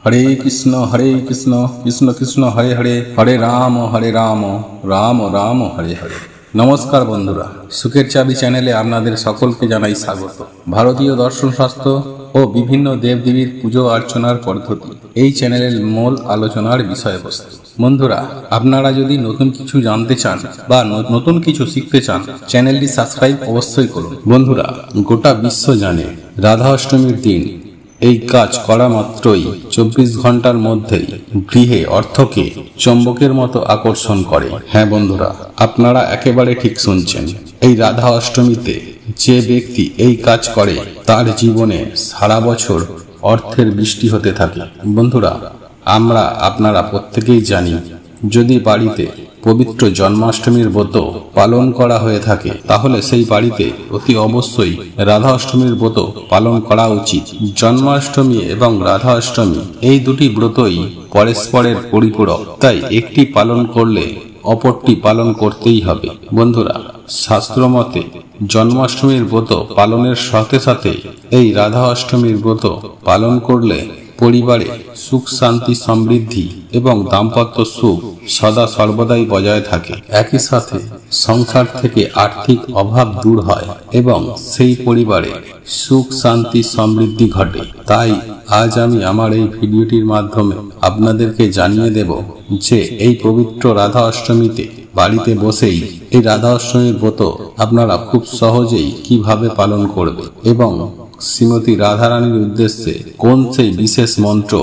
হরে কৃষ্ণ কৃষ্ণ কৃষ্ণ হরে হরে, হরে রাম রাম রাম হরে হরে। নমস্কার বন্ধুরা, সুখের চাবি চ্যানেলে আপনাদের সকলকে জানাই স্বাগত। ভারতীয় দর্শন শাস্ত্র ও বিভিন্ন দেবদেবীর পুজো অর্চনার পদ্ধতি এই চ্যানেলের মূল আলোচনার বিষয়বস্তু। বন্ধুরা, আপনারা যদি নতুন কিছু জানতে চান বা নতুন কিছু শিখতে চান, চ্যানেলটি সাবস্ক্রাইব অবশ্যই করুন। বন্ধুরা, গোটা বিশ্ব জানে রাধা অষ্টমীর দিন এই কাজ করা মাত্রই 24 ঘন্টার মধ্যেই গৃহে অর্থকে চৌম্বকের মতো আকর্ষণ করে। হ্যাঁ বন্ধুরা, আপনারা একেবারে ঠিক শুনছেন। এই রাধা অষ্টমীতে যে ব্যক্তি এই কাজ করে তার জীবনে সারা বছর অর্থের বৃষ্টি হতে থাকে। বন্ধুরা, আপনারা প্রত্যেকেই জানি, যদি বাড়িতে পবিত্র জন্মাষ্টমীর ব্রত পালন করা হয়ে থাকে তাহলে সেই বাড়িতে অতি অবশ্যই রাধা অষ্টমীর ব্রত পালন করা উচিত। জন্মাষ্টমী এবং রাধা অষ্টমী এই দুটি ব্রতই পরস্পরের পরিপূরক, তাই একটি পালন করলে অপরটি পালন করতেই হবে। বন্ধুরা, শাস্ত্রমতে জন্মাষ্টমীর ব্রত পালনের সাথে সাথে এই রাধা অষ্টমীর ব্রত পালন করলে পরিবারে সুখ শান্তি সমৃদ্ধি এবং দাম্পত্য সুখ সদা সর্বদাই বজায় থাকে। একই সাথে সংসার থেকে আর্থিক অভাব দূর হয় এবং সেই পরিবারে সুখ শান্তি সমৃদ্ধি ঘটে। তাই আজ আমি আমার এই ভিডিওটির মাধ্যমে আপনাদেরকে জানিয়ে দেব যে এই পবিত্র রাধা অষ্টমীতে বাড়িতে বসেই এই রাধা অষ্টমীর ব্রত আপনারা খুব সহজেই কিভাবে পালন করবে এবং শ্রীমতী রাধারানীর উদ্দেশ্যে কোন সেই বিশেষ মন্ত্র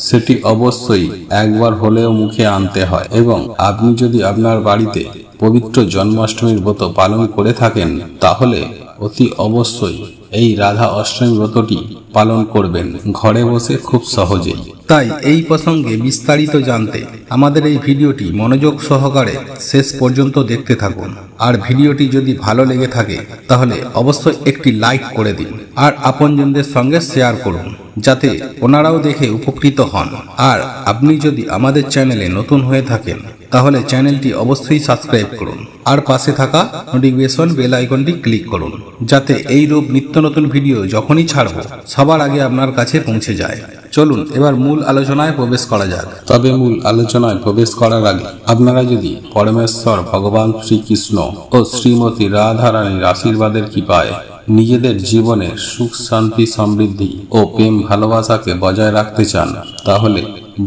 সেটি অবশ্যই একবার হলেও মুখে আনতে হয়। এবং আপনি যদি আপনার বাড়িতে পবিত্র জন্মাষ্টমীর ব্রত পালন করে থাকেন তাহলে অতি অবশ্যই এই রাধা অষ্টমী ব্রতটি পালন করবেন ঘরে বসে খুব সহজেই। তাই এই প্রসঙ্গে বিস্তারিত জানতে আমাদের এই ভিডিওটি মনোযোগ সহকারে শেষ পর্যন্ত দেখতে থাকুন। আর ভিডিওটি যদি ভালো লেগে থাকে তাহলে অবশ্যই একটি লাইক করে দিন আর আপনজনদের সঙ্গে শেয়ার করুন যাতে ওনারাও দেখে উপকৃত হন। আর আপনি যদি আমাদের চ্যানেলে নতুন হয়ে থাকেন তাহলে চ্যানেলটি অবশ্যই সাবস্ক্রাইব করুন আর পাশে থাকা নোটিফিকেশন বেল আইকনটি ক্লিক করুন যাতে এই রূপ নিত্য নতুন ভিডিও যখনই ছাড়ব সবার আগে আপনার কাছে পৌঁছে যায়। চলুন এবার মূল আলোচনায় প্রবেশ করা যাক। তবে মূল আলোচনায় প্রবেশ করার আগে আপনারা যদি পরমেশ্বর ভগবান শ্রীকৃষ্ণ ও শ্রীমতী রাধারানীর আশীর্বাদের কৃপায় নিজেদের জীবনে সুখ শান্তি সমৃদ্ধি ও প্রেম ভালোবাসাকে বজায় রাখতে চান তাহলে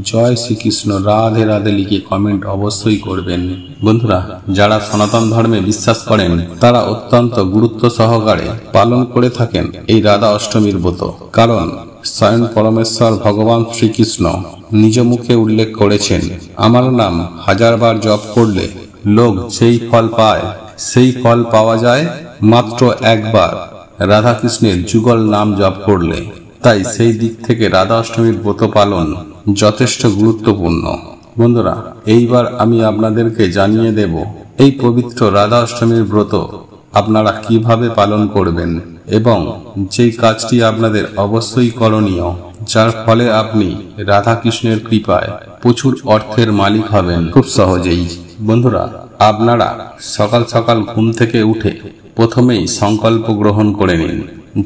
জয় শ্রীকৃষ্ণ রাধে রাধে লিখে কমেন্ট অবশ্যই করবেন। বন্ধুরা, যারা সনাতন ধর্মে বিশ্বাস করেন তারা অত্যন্ত গুরুত্ব সহকারে পালন করে থাকেন এই রাধা অষ্টমীর ব্রত, কারণ স্বয়ং পরমেশ্বর ভগবান শ্রীকৃষ্ণ নিজ মুখে উল্লেখ করেছেন, আমার নাম 1000 বার জপ করলে লোক যেই ফল পায় সেই ফল পাওয়া যায় মাত্র একবার রাধা কৃষ্ণের যুগল নাম জপ করলে। তাই সেই দিক থেকে রাধা অষ্টমীর ব্রত পালন যথেষ্ট গুরুত্বপূর্ণ। বন্ধুরা, এইবার আমি আপনাদেরকে জানিয়ে দেব এই পবিত্র রাধা অষ্টমীর ব্রত আপনারা কিভাবে পালন করবেন এবং যেই কাজটি আপনাদের অবশ্যই করণীয়, যার ফলে আপনি রাধা কৃষ্ণের কৃপায় প্রচুর অর্থের মালিক হবেন খুব সহজেই। বন্ধুরা, আপনারা সকাল সকাল ঘুম থেকে উঠে প্রথমেই সংকল্প গ্রহণ করে নিন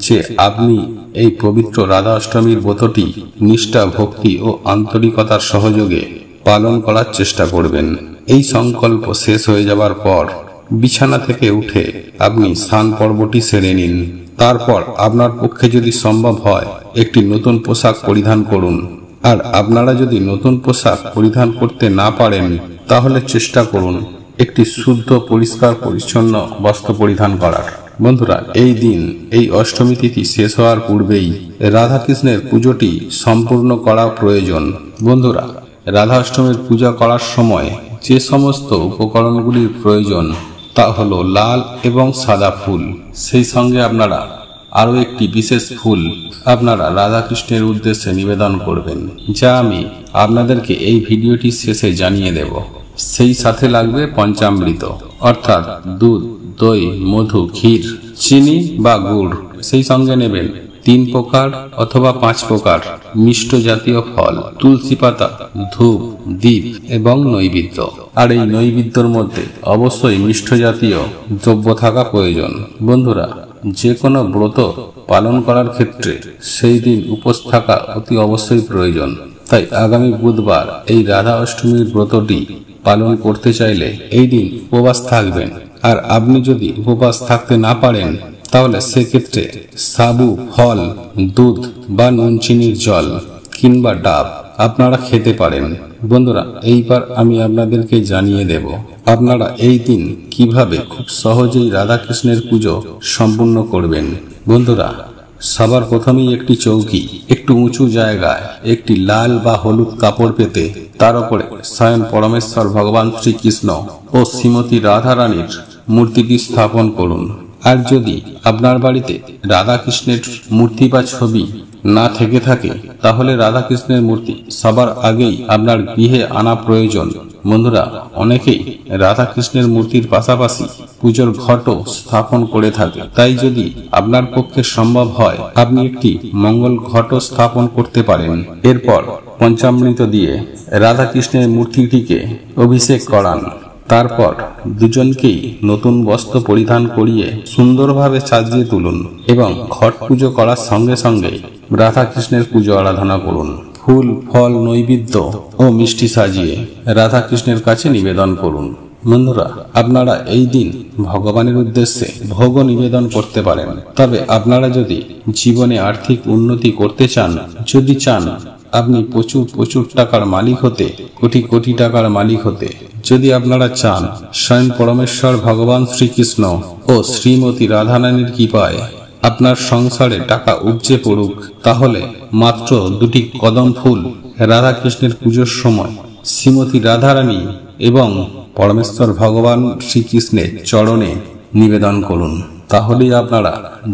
যে আপনি এই পবিত্র রাধা অষ্টমীর ব্রতটি নিষ্ঠা ভক্তি ও আন্তরিকতার সহযোগে পালন করার চেষ্টা করবেন। এই সংকল্প শেষ হয়ে যাবার পর বিছানা থেকে উঠে আপনি স্নান পর্বটি সেরে নিন। তারপর আপনার পক্ষে যদি সম্ভব হয় একটি নতুন পোশাক পরিধান করুন। আর আপনারা যদি নতুন পোশাক পরিধান করতে না পারেন তাহলে চেষ্টা করুন একটি শুদ্ধ পরিষ্কার পরিচ্ছন্ন বস্ত্র পরিধান করার। বন্ধুরা, এই দিন এই অষ্টমী তিথি শেষ হওয়ার পূর্বেই রাধা কৃষ্ণের পুজোটি সম্পূর্ণ করা প্রয়োজন। বন্ধুরা, রাধা অষ্টমীর পূজা করার সময় যে সমস্ত উপকরণগুলির প্রয়োজন তা হলো লাল এবং সাদা ফুল, সেই সঙ্গে আপনারা আরো একটি বিশেষ ফুল আপনারা রাধা কৃষ্ণের উদ্দেশ্যে নিবেদন করবেন, যা আমি আপনাদেরকে এই ভিডিওটির শেষে জানিয়ে দেব। সেই সাথে লাগবে পঞ্চামৃত, অর্থাৎ দুধ, দই, মধু, ক্ষীর, চিনি বা গুড়। সেই সঙ্গে নেবেন 3 প্রকার অথবা 5 প্রকার মিষ্ট জাতীয় ফল, তুলসী পাতা, ধূপ, দীপ এবং নৈবেদ্য। আর এই নৈবেদ্যর মধ্যে অবশ্যই মিষ্ট জাতীয় দ্রব্য থাকা প্রয়োজন। বন্ধুরা, যে কোনো ব্রত পালন করার ক্ষেত্রে সেই দিন উপোস থাকা অতি অবশ্যই প্রয়োজন। তাই আগামী বুধবার এই রাধা অষ্টমীর ব্রতটি পালন করতে চাইলে এই দিন উপবাস থাকবেন। আর আপনি যদি উপবাস থাকতে না পারেন তাহলে সেক্ষেত্রে সাবু, ফল, দুধ বা নুন চিনির জল কিংবা ডাব আপনারা খেতে পারেন। বন্ধুরা, এইবার আমি আপনাদেরকে জানিয়ে দেব আপনারা এই দিন কিভাবে খুব সহজেই রাধা কৃষ্ণের পুজো সম্পূর্ণ করবেন। বন্ধুরা, সবার প্রথমেই একটি চৌকি, একটু উঁচু জায়গায় একটি লাল বা হলুদ কাপড় পেতে তার উপরে স্বয়ং পরমেশ্বর ভগবান শ্রীকৃষ্ণ ও শ্রীমতী রাধা রানীর মূর্তিটি স্থাপন করুন। আর যদি আপনার বাড়িতে রাধা কৃষ্ণের মূর্তি বা ছবি না থেকে থাকে তাহলে রাধা কৃষ্ণের মূর্তি সবার আগেই আপনার গৃহে আনা প্রয়োজন। বন্ধুরা, অনেকেই রাধা কৃষ্ণের মূর্তির পাশাপাশি পুজোর ঘটও স্থাপন করে থাকে। তাই যদি আপনার পক্ষে সম্ভব হয় আপনি একটি মঙ্গল ঘটও স্থাপন করতে পারেন। এরপর পঞ্চামৃত দিয়ে রাধা কৃষ্ণের মূর্তিটিকে অভিষেক করান। তারপর দুজনকেই নতুন বস্ত্র পরিধান করিয়ে সুন্দরভাবে সাজিয়ে তুলুন এবং ঘট পুজো করার সঙ্গে সঙ্গে রাধা কৃষ্ণের পুজো আরাধনা করুন। ফুল, ফল, নৈবেদ্য ও মিষ্টি সাজিয়ে রাধা কৃষ্ণের কাছে নিবেদন করুন। বন্ধুরা, আপনারা এই দিন ভগবানের উদ্দেশ্যে ভোগও নিবেদন করতে পারেন। তবে আপনারা যদি জীবনে আর্থিক উন্নতি করতে চান, যদি চান আপনি প্রচুর প্রচুর টাকার মালিক হতে, কোটি কোটি টাকার মালিক হতে, যদি আপনারা চান স্বয়ং পরমেশ্বর ভগবান শ্রীকৃষ্ণ ও শ্রীমতী রাধারানীর কৃপায় আপনার সংসারে টাকা উপচে পড়ুক, তাহলে মাত্র দুটি কদম ফুল রাধা কৃষ্ণের পুজোর সময় শ্রীমতী রাধারানী এবং পরমেশ্বর ভগবান শ্রীকৃষ্ণের চরণে নিবেদন করুন। তাহলেই আপনারা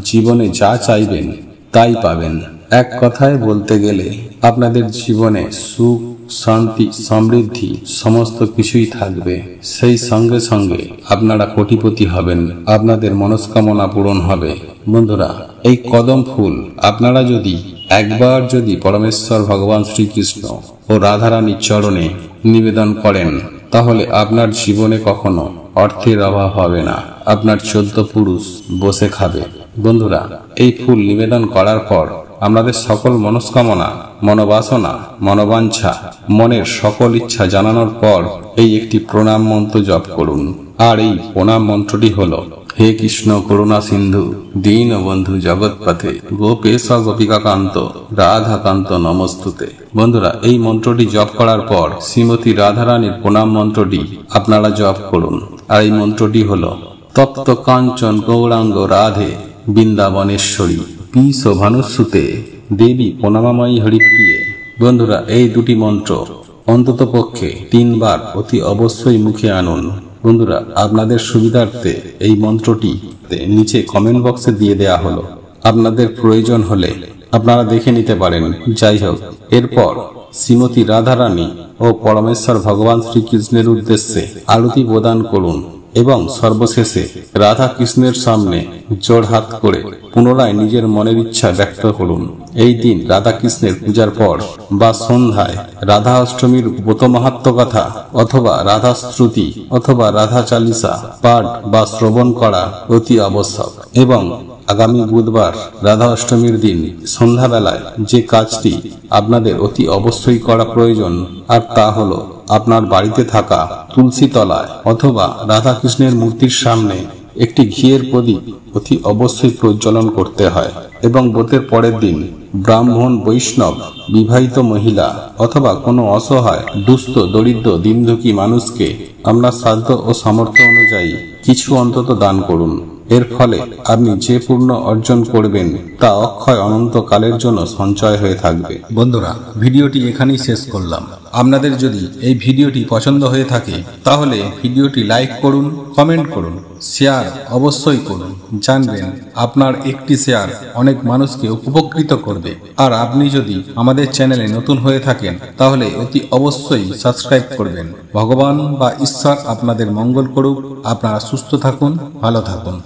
জীবনে যা চাইবেন তাই পাবেন। এক কথায় বলতে গেলে আপনাদের জীবনে সুখ, শান্তি, সমৃদ্ধি সমস্ত কিছুই থাকবে। সেই সঙ্গে সঙ্গে আপনারা কোটিপতি হবেন, আপনাদের মনস্কামনা পূরণ হবে। বন্ধুরা, এই কদম ফুল আপনারা যদি একবার যদি পরমেশ্বর ভগবান শ্রীকৃষ্ণ ও রাধারানীর চরণে নিবেদন করেন তাহলে আপনার জীবনে কখনো অর্থের অভাব হবে না, আপনার 14 পুরুষ বসে খাবে। বন্ধুরা, এই ফুল নিবেদন করার পর আমাদের সকল মনস্কামনা, মনোবাসনা, মনোবাঞ্ছা, মনের সকল ইচ্ছা জানানোর পর এই একটি প্রণাম মন্ত্র জপ করুন। আর এই প্রণাম মন্ত্রটি হলো, হে কৃষ্ণ করুণা সিন্ধু দীনবন্ধু জগৎপথে গোপেশ গোপিকাকান্ত রাধাকান্ত নমস্তুতে। বন্ধুরা, এই মন্ত্রটি জপ করার পর শ্রীমতী রাধারানীর প্রণাম মন্ত্রটি আপনারা জপ করুন। আর এই মন্ত্রটি হলো, তপ্ত কাঞ্চন গৌরাঙ্গ রাধে বৃন্দাবনেশ্বরী শোভানুসুতে দেবী প্রণামাময়ী হরিপ্রিয়ে। বন্ধুরা, এই দুটি মন্ত্র অন্তত পক্ষে 3 বার অতি অবশ্যই মুখে আনুন। বন্ধুরা, আপনাদের সুবিধার্থে এই মন্ত্রটি নিচে কমেন্ট বক্সে দিয়ে দেয়া হলো, আপনাদের প্রয়োজন হলে আপনারা দেখে নিতে পারেন। যাই হোক, এরপর শ্রীমতী রাধারানী ও পরমেশ্বর ভগবান শ্রীকৃষ্ণের উদ্দেশ্যে আরতি প্রদান করুন এবং সর্বশেষে রাধা কৃষ্ণের সামনে জোড় হাত করে পুনরায় নিজের মনের ইচ্ছা ব্যক্ত করুন। এই দিন রাধা কৃষ্ণের পূজার পর বা সন্ধ্যায় রাধা অষ্টমীর ব্রত মাহাত্ম্য কথা অথবা রাধা স্তুতি অথবা রাধা চালিসা পাঠ বা শ্রবণ করা অতি আবশ্যক। এবং আগামী বুধবার রাধা অষ্টমীর দিন সন্ধ্যাবেলায় যে কাজটি আপনাদের অতি অবশ্যই করা প্রয়োজন, আর তা হলো আপনার বাড়িতে থাকা তুলসী তলায় অথবা রাধা কৃষ্ণের মূর্তির সামনে একটি ঘিয়ের প্রদীপ অতি অবশ্যই প্রজ্বলন করতে হয়। এবং ব্রতের পরের দিন ব্রাহ্মণ, বৈষ্ণব, বিবাহিত মহিলা অথবা কোনো অসহায়, দুস্থ, দরিদ্র, দীনদুঃখী মানুষকে আপনার সাধ্য ও সামর্থ্য অনুযায়ী কিছু অন্তত দান করুন। এর ফলে আপনি যে পূর্ণ অর্জন করবেন তা অক্ষয় অনন্ত কালের জন্য সঞ্চয় হয়ে থাকবে। বন্ধুরা, ভিডিওটি এখানেই শেষ করলাম। আপনাদের যদি এই ভিডিওটি পছন্দ হয়ে থাকে তাহলে ভিডিওটি লাইক করুন, কমেন্ট করুন, শেয়ার অবশ্যই করুন। জানবেন আপনার একটি শেয়ার অনেক মানুষকে উপকৃত করবে। আর আপনি যদি আমাদের চ্যানেলে নতুন হয়ে থাকেন তাহলে অতি অবশ্যই সাবস্ক্রাইব করবেন। ভগবান বা ঈশ্বর আপনাদের মঙ্গল করুক। আপনারা সুস্থ থাকুন, ভালো থাকুন।